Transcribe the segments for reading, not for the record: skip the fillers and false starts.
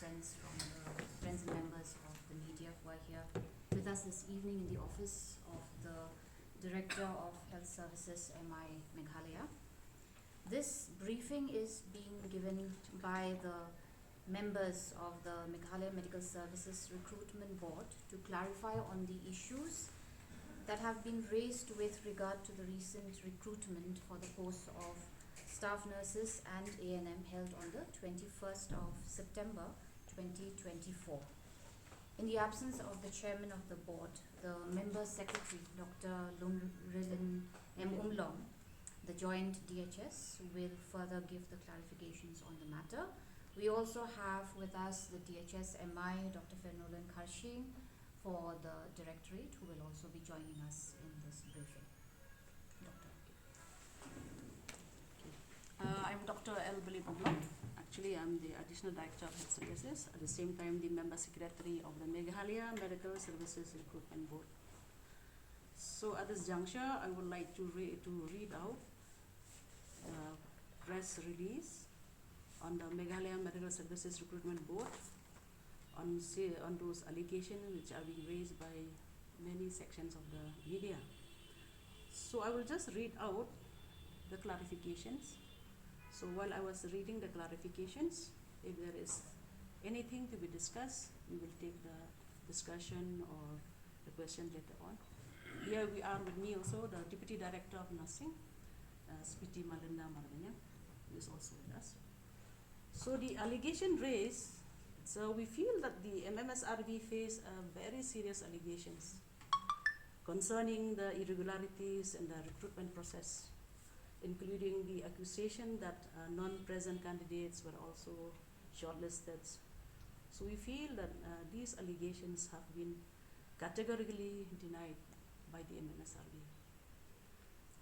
friends and members of the media who are here with us this evening in the office of the Director of Health Services, MI Meghalaya. This briefing is being given by the members of the Meghalaya Medical Services Recruitment Board to clarify on the issues that have been raised with regard to the recent recruitment for the post of staff nurses and A&M held on the 21st of September 2024. In the absence of the chairman of the board, the member secretary, Dr. Mylliemumlong, the joint DHS, will further give the clarifications on the matter. We also have with us the DHS MI, Dr. Kharshing, for the Directorate, who will also be joining us in this briefing. I'm Dr. Mylliemumlong. Actually, I'm the Additional Director of Health Services, at the same time the Member Secretary of the Meghalaya Medical Services Recruitment Board. So at this juncture, I would like to read out a press release on the Meghalaya Medical Services Recruitment Board on those allegations which are being raised by many sections of the media. So I will just read out the clarifications. So while I was reading the clarifications, if there is anything to be discussed, we will take the discussion or the question later on. Here we are with me also, the Deputy Director of Nursing, Deputy Malynda Marbaniang, who is also with us. So the allegation raised, so we feel that the MMSRB face very serious allegations concerning the irregularities in the recruitment process, including the accusation that non-present candidates were also shortlisted. So we feel that these allegations have been categorically denied by the MMSRB.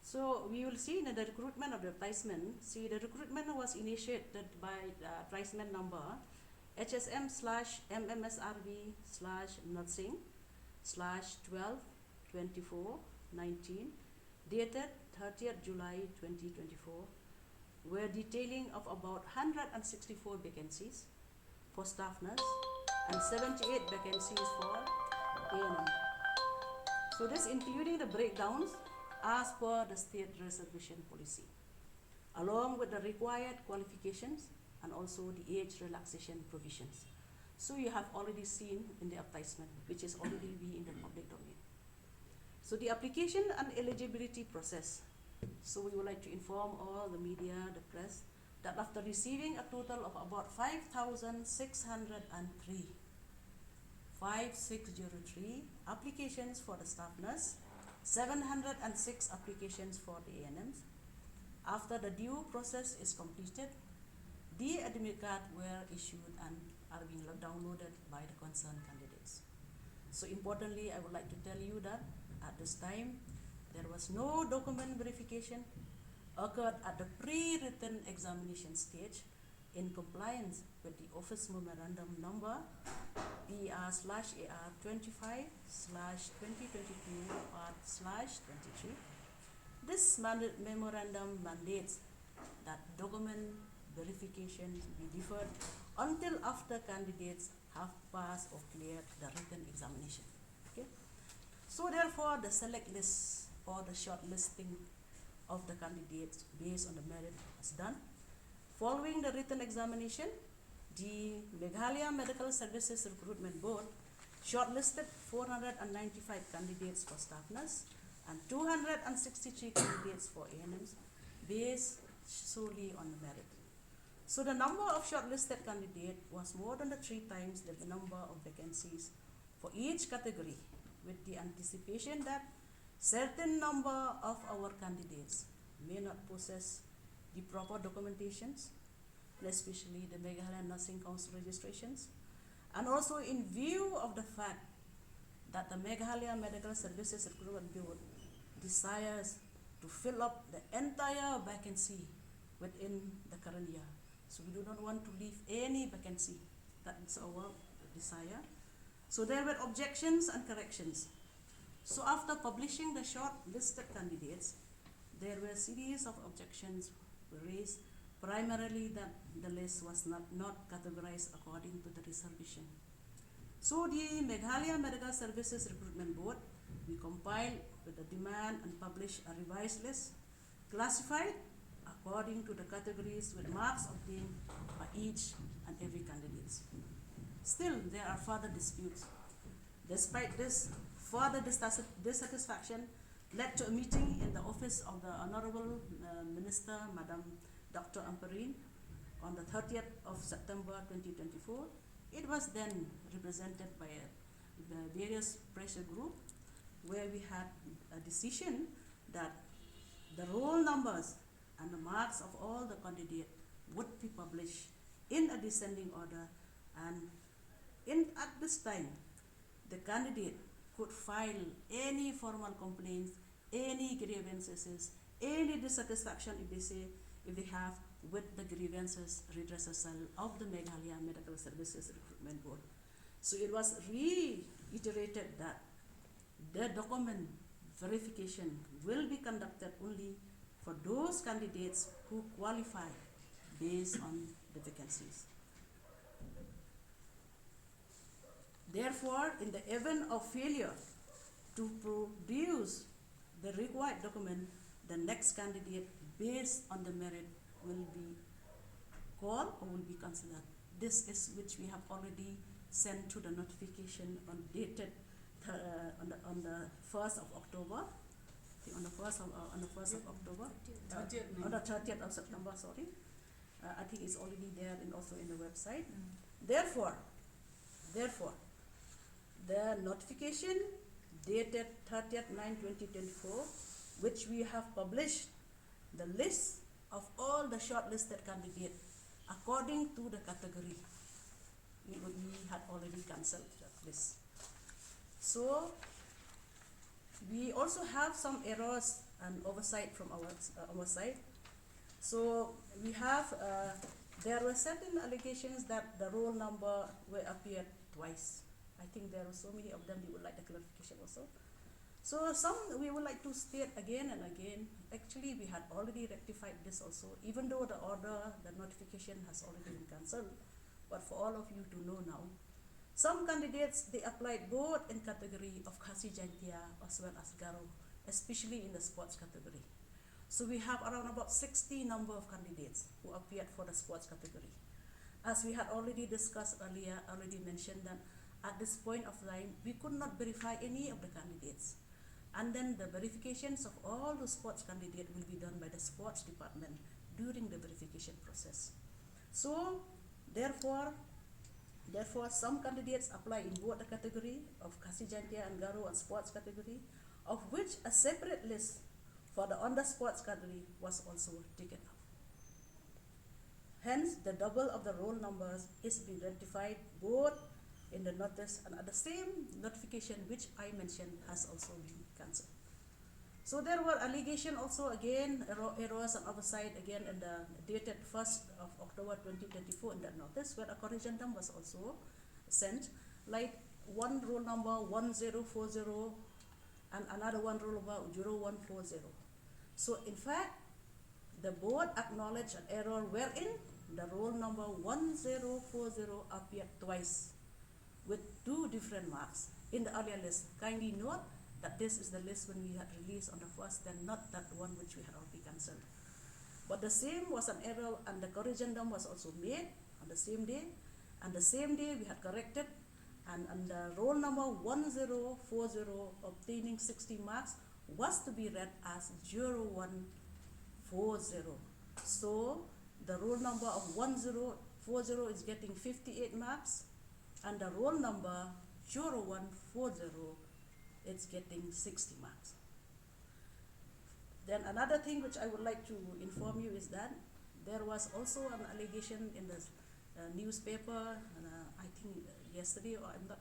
So we will see in the recruitment of the advertisement, the recruitment was initiated by the advertisement number HSM/MMSRB/nursing/12/24/19, dated 30th July 2024, were detailing of about 164 vacancies for staff nurse and 78 vacancies for A&M. So this including the breakdowns as per the state reservation policy, along with the required qualifications and also the age relaxation provisions. So you have already seen in the advertisement, which is already in the public domain. So the application and eligibility process. So we would like to inform all the media, the press, that after receiving a total of about 5,603 applications for the staff nurse, 706 applications for the A&Ms. After the due process is completed, the admit card were issued and are being downloaded by the concerned candidates. So importantly, I would like to tell you that at this time, there was no document verification occurred at the pre-written examination stage in compliance with the Office Memorandum Number PR/AR 25/2022 Part/23. This memorandum mandates that document verification be deferred until after candidates have passed or cleared the written examination. Okay. So therefore, the select list or the shortlisting of the candidates based on the merit was done. Following the written examination, the Meghalaya Medical Services Recruitment Board shortlisted 495 candidates for staff nurse and 263 candidates for A&Ms based solely on the merit. So the number of shortlisted candidates was more than 3 times the number of vacancies for each category, with the anticipation that certain number of our candidates may not possess the proper documentations, especially the Meghalaya Nursing Council registrations, and also in view of the fact that the Meghalaya Medical Services Recruitment Board desires to fill up the entire vacancy within the current year. So we do not want to leave any vacancy. That is our desire. So there were objections and corrections. So after publishing the short listed candidates, there were a series of objections raised primarily that the list was not categorized according to the reservation. So the Meghalaya Medical Services Recruitment Board, we compiled with the demand and published a revised list, classified according to the categories with marks obtained by each and every candidate. Still, there are further disputes. Despite this, further dissatisfaction led to a meeting in the office of the Honorable Minister, Madam Dr. Ampareen, on the 30th of September 2024. It was then represented by the various pressure group, where we had a decision that the roll numbers and the marks of all the candidates would be published in a descending order, and at this time, the candidate could file any formal complaints, any grievances, any dissatisfaction if they have with the grievances redressal cell of the Meghalaya Medical Services Recruitment Board. So it was reiterated that the document verification will be conducted only for those candidates who qualify based on the vacancies. Therefore, in the event of failure to produce the required document, the next candidate based on the merit will be called or will be considered. This is which we have already sent to the notification on dated on the 1st of October. On the 1st of October, on the 30th of September, sorry. I think it's already there and also in the website. Therefore, the notification dated 30th/9/2024, which we have published the list of all the shortlisted candidates according to the category. We had already cancelled this. So we also have some errors and oversight from our side. So we have, there were certain allegations that the roll number will appear twice. I think there are so many of them we would like the clarification also. So some we would like to state again and again. Actually, we had already rectified this also, even though the order, the notification has already been cancelled. But for all of you to know now, some candidates, they applied both in category of Kharshing as well as Garo, especially in the sports category. So we have around about 60 number of candidates who appeared for the sports category. As we had already discussed earlier, already mentioned that at this point of time, we could not verify any of the candidates. And then the verifications of all the sports candidates will be done by the sports department during the verification process. So therefore some candidates apply in both the category of Kharshing and Garo and sports category, of which a separate list for the on the sports category was also taken up. Hence, the double of the roll numbers is being rectified both in the notice and at the same notification which I mentioned has also been cancelled. So there were allegations also again, errors and oversight again in the dated 1st of October 2024 in that notice, where a corrigendum was also sent, like one roll number 1040 and another one roll number 0140. So in fact, the board acknowledged an error wherein the roll number 1040 appeared twice with two different marks in the earlier list. Kindly note that this is the list when we had released on the 1st, then not that one which we had already cancelled. But the same was an error, and the corrigendum was also made on the same day, and the same day we had corrected, and the roll number 1040 obtaining 60 marks was to be read as 0140. So the roll number of 1040 is getting 58 marks, and the roll number 0140 it's getting 60 marks. Then another thing which I would like to inform you is that there was also an allegation in the newspaper, I think yesterday or I'm not,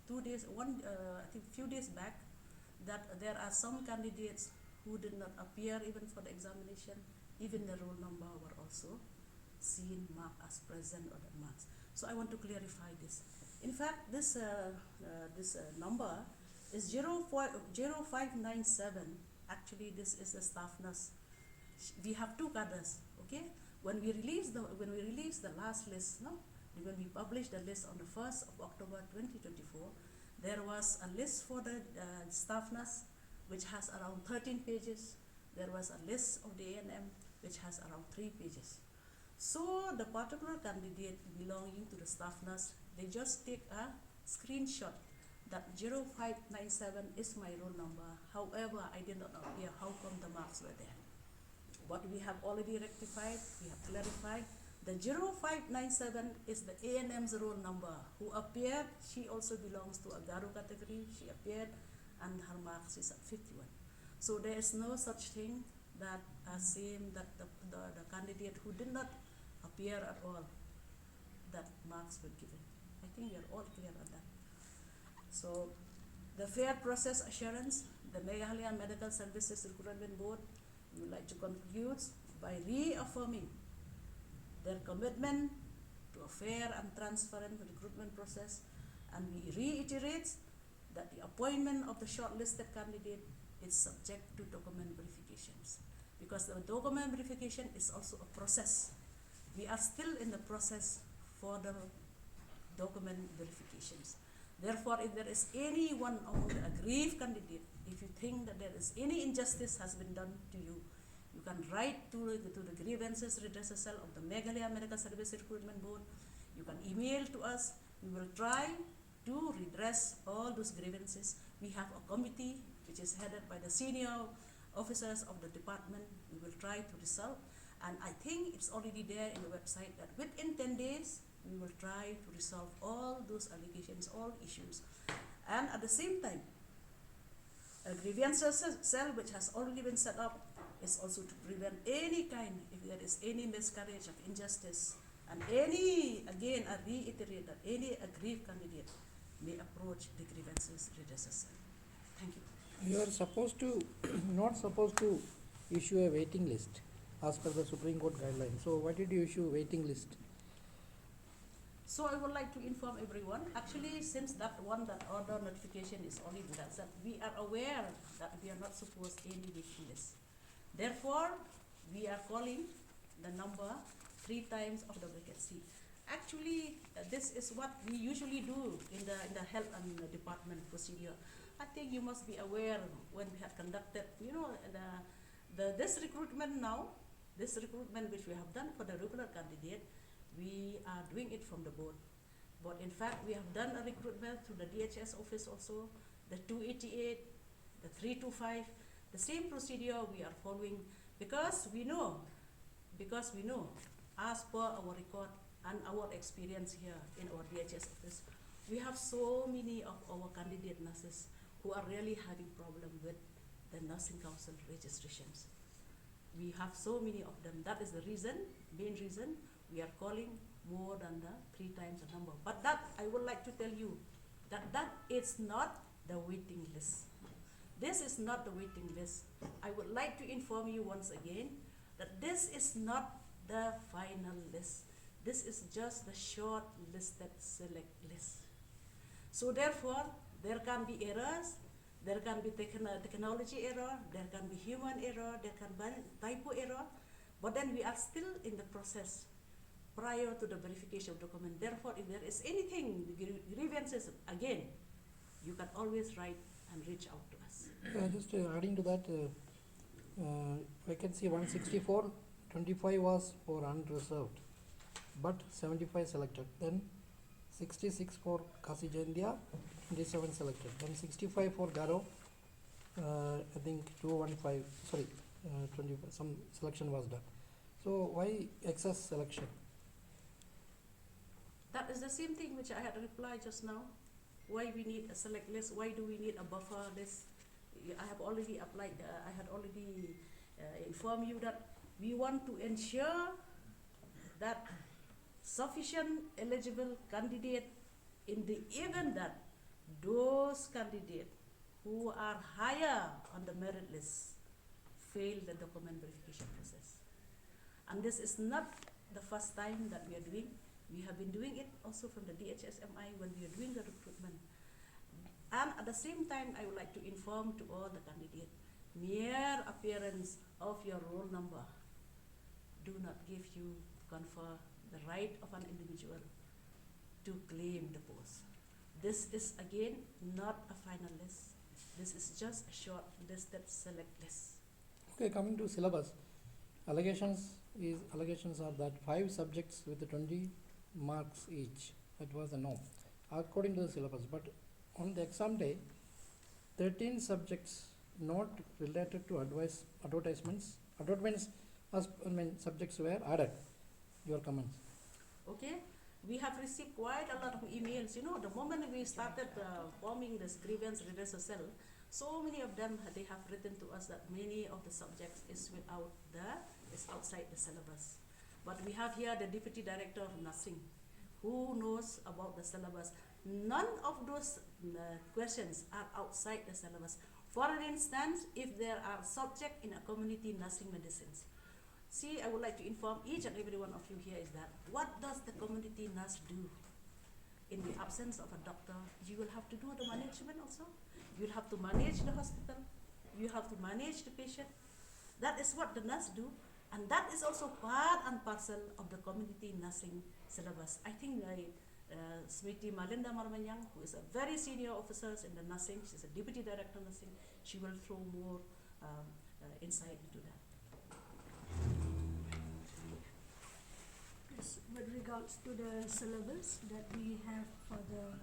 2 days, I think few days back, that there are some candidates who did not appear even for the examination, even the roll number were also seen marked as present or the marks. So I want to clarify this. In fact, this number is 0597. Actually, this is the staff nurse we have two cadres, okay? When we release the last list, no, when we published the list on the 1st of October 2024, there was a list for the staff nurse, which has around 13 pages. There was a list of the A&M, which has around 3 pages. So the particular candidate belonging to the staff nurse, they just take a screenshot that 0597 is my roll number. However, I did not appear. How come the marks were there? What we have already rectified, we have clarified. The 0597 is the A&M's roll number. Who appeared, she also belongs to a Garo category. She appeared and her marks is at 51. So there is no such thing that saying that the candidate who did not appear at all, that marks were given. I think we are all clear on that. So the fair process assurance, the Meghalaya Medical Services Recruitment Board would like to conclude by reaffirming their commitment to a fair and transparent recruitment process, and we reiterate that the appointment of the shortlisted candidate is subject to document verifications, because the document verification is also a process. We are still in the process for the document verifications. Therefore, if there is anyone among the aggrieved candidate, if you think that there is any injustice has been done to you, you can write to the Grievances redressal cell of the Meghalaya Medical Service Recruitment Board. You can email to us. We will try to redress all those grievances. We have a committee which is headed by the senior officers of the department. We will try to resolve. And I think it's already there in the website that within 10 days, we will try to resolve all those allegations, all issues. And at the same time, a grievance cell which has already been set up is also to prevent any kind, if there is any miscarriage of injustice, and any, again, I reiterate that any aggrieved candidate may approach the grievances redressal cell. Thank you. You are supposed to, not supposed to issue a waiting list as per the Supreme Court guidelines. So why did you issue waiting list? So I would like to inform everyone, actually since that order notification is already done, that we are aware that we are not supposed any waiting list. Therefore, we are calling the number 3 times of the vacancy. Actually, this is what we usually do in the health and the department procedure. I think you must be aware when we have conducted, this recruitment now, this recruitment which we have done for the regular candidate, we are doing it from the board. But in fact, we have done a recruitment through the DHS office also, the 288, the 325, the same procedure we are following, because we know, as per our record and our experience here in our DHS office, we have so many of our candidate nurses who are really having problem with the nursing council registrations. We have so many of them. That is the reason, main reason, we are calling more than the 3 times the number. But that, I would like to tell you, that is not the waiting list. This is not the waiting list. I would like to inform you once again that this is not the final list. This is just the short listed select list. So therefore, there can be errors, there can be technology error, there can be human error, there can be typo error, but then we are still in the process prior to the verification document. Therefore, if there is anything, grievances, again, you can always write and reach out to us. Just adding to that, vacancy 164, 25 was for unreserved, but 75 selected. Then 66 for Kasijandia, 27 selected. Then 65 for Garo, I think 215, 25, some selection was done. So why excess selection? That is the same thing which I had replied just now. Why we need a select list? Why do we need a buffer list? I have already applied. I had already informed you that we want to ensure that sufficient eligible candidate in the event that those candidates who are higher on the merit list fail the document verification process. And this is not the first time that we are doing. We have been doing it also from the DHSMI when we are doing the recruitment. And at the same time, I would like to inform to all the candidates, mere appearance of your roll number do not give you, confer the right of an individual to claim the post. This is again not a final list. This is just a short listed select list. Okay, coming to syllabus, allegations are that 5 subjects with 20 marks each. That was the norm according to the syllabus. But on the exam day, 13 subjects not related to advertisements as subjects were added. Your comments? Okay, we have received quite a lot of emails. You know, the moment we started forming this grievance redressal cell, so many of them they have written to us that many of the subjects is outside the syllabus. But we have here the Deputy Director of Nursing, who knows about the syllabus. None of those questions are outside the syllabus. For instance, if there are subjects in a community nursing medicines. See, I would like to inform each and every one of you here is that what does the community nurse do? In the absence of a doctor, you will have to do the management also. You will have to manage the hospital. You have to manage the patient. That is what the nurse do. And that is also part and parcel of the community nursing syllabus. I think Smriti Malynda Marbaniang, who is a very senior officer in the nursing, she's a Deputy Director of Nursing, she will throw more insight into that. Yes, with regards to the syllabus that we have for the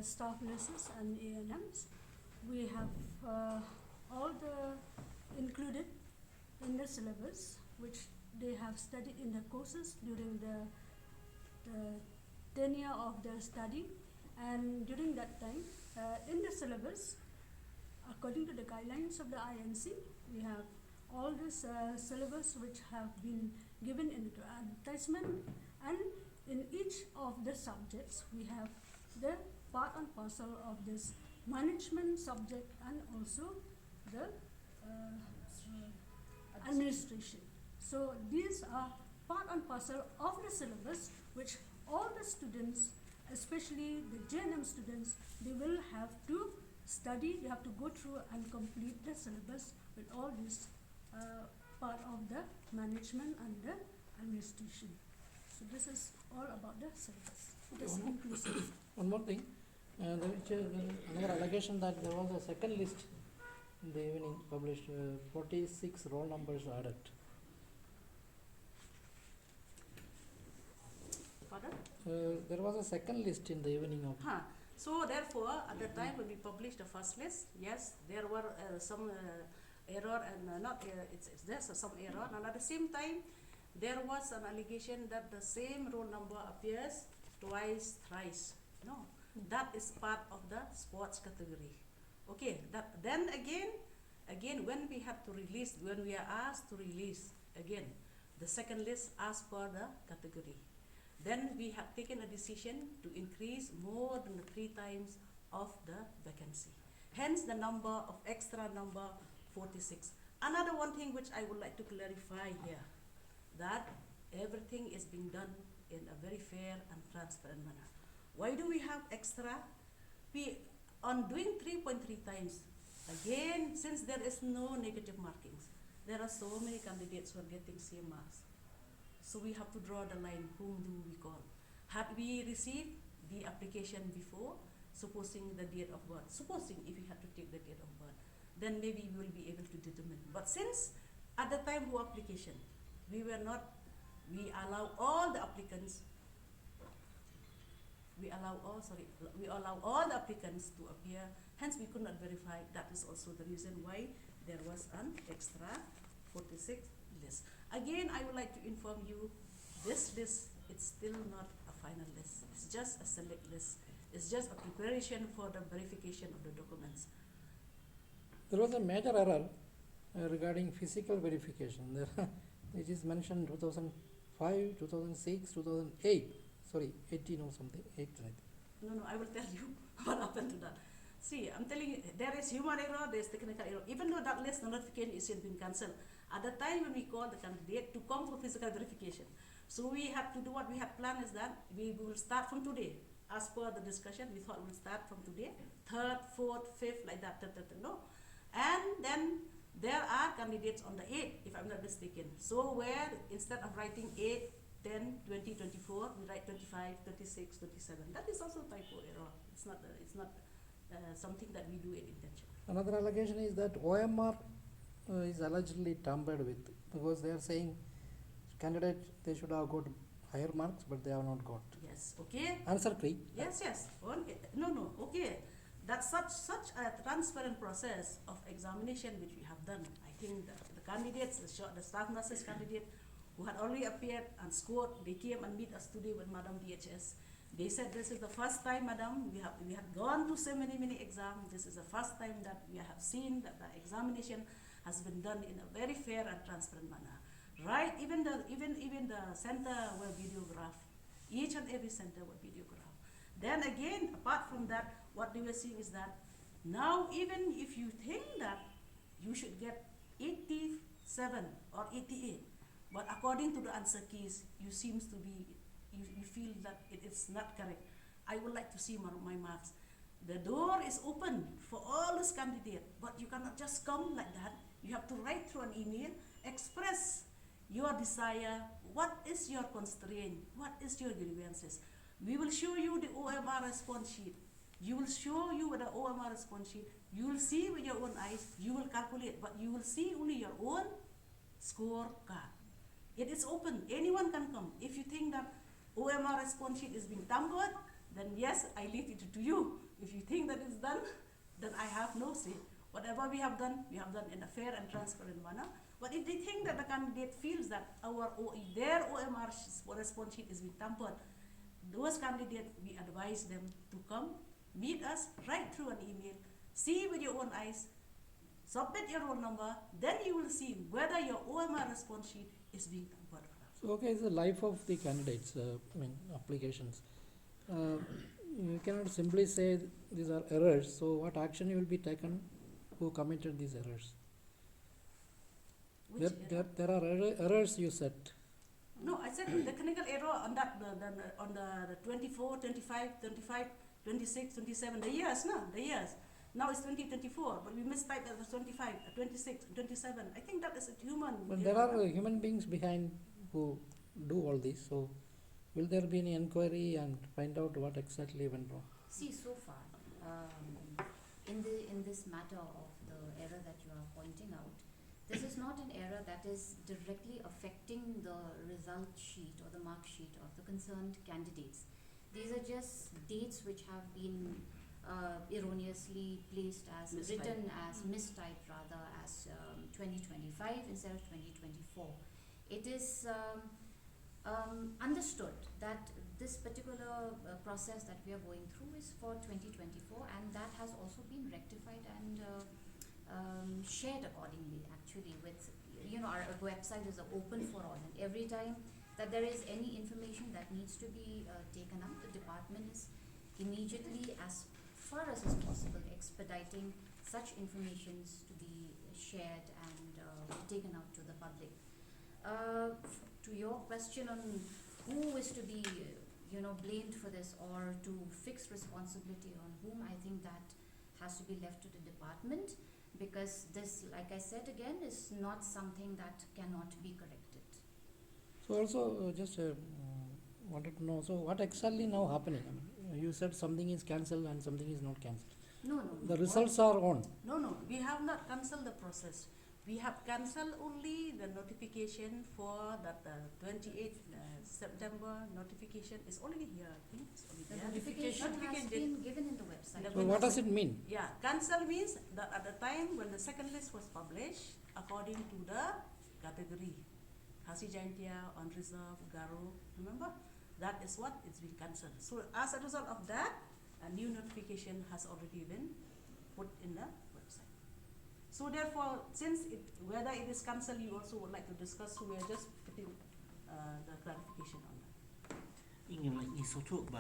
staff nurses and ANMs, we have all the included in the syllabus which they have studied in the courses during the tenure of their study, and during that time in the syllabus, according to the guidelines of the INC, we have all this syllabus which have been given in the advertisement, and in each of the subjects we have the part and parcel of this management subject and also the administration. So these are part and parcel of the syllabus which all the students, especially the JNM students, they will have to study, they have to go through and complete the syllabus with all this part of the management and the administration. So this is all about the syllabus. It is inclusive. One more thing, there is another allegation that there was a second list in the evening published, 46 roll numbers added. Pardon? There was a second list in the evening of. So therefore, at the time when we published the first list, yes, there were some error and there's some error, and at the same time, there was an allegation that the same roll number appears twice, thrice. No, that is part of the sports category. Okay, then again when we have to release, when we are asked to release again the second list as per the category, then we have taken a decision to increase more than the 3 times of the vacancy. Hence the number of extra number 46. Another one thing which I would like to clarify here, that everything is being done in a very fair and transparent manner. Why do we have extra? We on doing 3.3 times, again, since there is no negative markings, there are so many candidates who are getting same marks. So we have to draw the line, whom do we call? Had we received the application before, supposing the date of birth, supposing if we had to take the date of birth, then maybe we will be able to determine. But since at the time of application, we allow all the applicants, we allow all the applicants to appear, hence we could not verify. That is also the reason why there was an extra 46 list. Again, I would like to inform you, this list, it's still not a final list. It's just a select list. It's just a preparation for the verification of the documents. There was a major error regarding physical verification. It is mentioned 2005, 2006, 2008. Sorry, 18 or something. 8, I think. No, I will tell you what happened to that. See, I'm telling you, there is human error, there is technical error. Even though that list notification is been cancelled, at the time when we called the candidate to come for physical verification, so we have to do what we have planned is that we will start from today. As per the discussion, we thought we'll start from today, 3rd, 4th, 5th, like that, no. And then there are candidates on the 8th, if I'm not mistaken. So where instead of writing 8, 10, 20, 24, we write 25, 36, 27. That is also typo error. It's not something that we do it intentionally. Another allegation is that OMR is allegedly tampered with, because they are saying candidate they should have got higher marks, but they have not got. Yes, okay. Answer Cree. Yes. No, okay. That's such a transparent process of examination which we have done. I think the candidates, the staff nurses candidate who had already appeared and scored, they came and meet us today with Madam DHS. They said, this is the first time, Madam, we have gone to so many exams. This is the first time that we have seen that the examination has been done in a very fair and transparent manner. Right, even the center were videographed. Each and every center were videographed. Then again, apart from that, what they were saying is that now even if you think that you should get 87 or 88, but according to the answer keys, you feel that it is not correct. I would like to see my marks. The door is open for all these candidates, but you cannot just come like that. You have to write through an email, express your desire, what is your constraint, what is your grievances. We will show you the OMR response sheet. You will show you the OMR response sheet. You will see with your own eyes, you will calculate, but you will see only your own scorecard. It is open, anyone can come. If you think that OMR response sheet is being tampered, then yes, I leave it to you. If you think that it's done, then I have no say. Whatever we have done in a fair and transparent manner. But if they think that the candidate feels that their OMR response sheet is being tampered, those candidates, we advise them to come, meet us, write through an email, see with your own eyes, submit your roll number, then you will see whether your OMR response sheet is being tampered or not. So, okay, it's the life of the candidates, applications. You cannot simply say these are errors, so what action will be taken who committed these errors? There are errors you said. No, I said the technical error on that on the 24, 25, 26, 27, the years. Now it's 2024, but we mistyped as 25, 26, 27. I think that is a human. But there are human beings behind who do all this. So, will there be any inquiry and find out what exactly went wrong? See, so far, in this matter of the error that you are pointing out, this is not an error that is directly affecting the result sheet or the mark sheet of the concerned candidates. These are just dates which have been erroneously placed as written as mistyped rather as 2025 instead of 2024. It is understood that this particular process that we are going through is for 2024, and that has also been rectified and shared accordingly, actually, with our website is open for all, and every time that there is any information that needs to be taken up, the department is immediately, as far as is possible, expediting such informations to be shared and taken out to the public. To your question on who is to be blamed for this or to fix responsibility on whom, I think that has to be left to the department, because this, like I said again, is not something that cannot be corrected. So also just wanted to know, so what exactly now happening? You said something is cancelled and something is not cancelled. No. The results are on. No, we have not cancelled the process. We have cancelled only the notification for that 28th September notification is already here. I think it's already The there. notification has been given in the website. So what does it mean? Yeah, cancel means that at the time when the second list was published, according to the category, Kharshing Jaintia, unreserved, Garo, remember? That is what it's been cancelled. So as a result of that, a new notification has already been put in the website. So therefore, since whether it is cancelled, you also would like to discuss, so we are just putting the clarification on that. ingin lagi sosok ba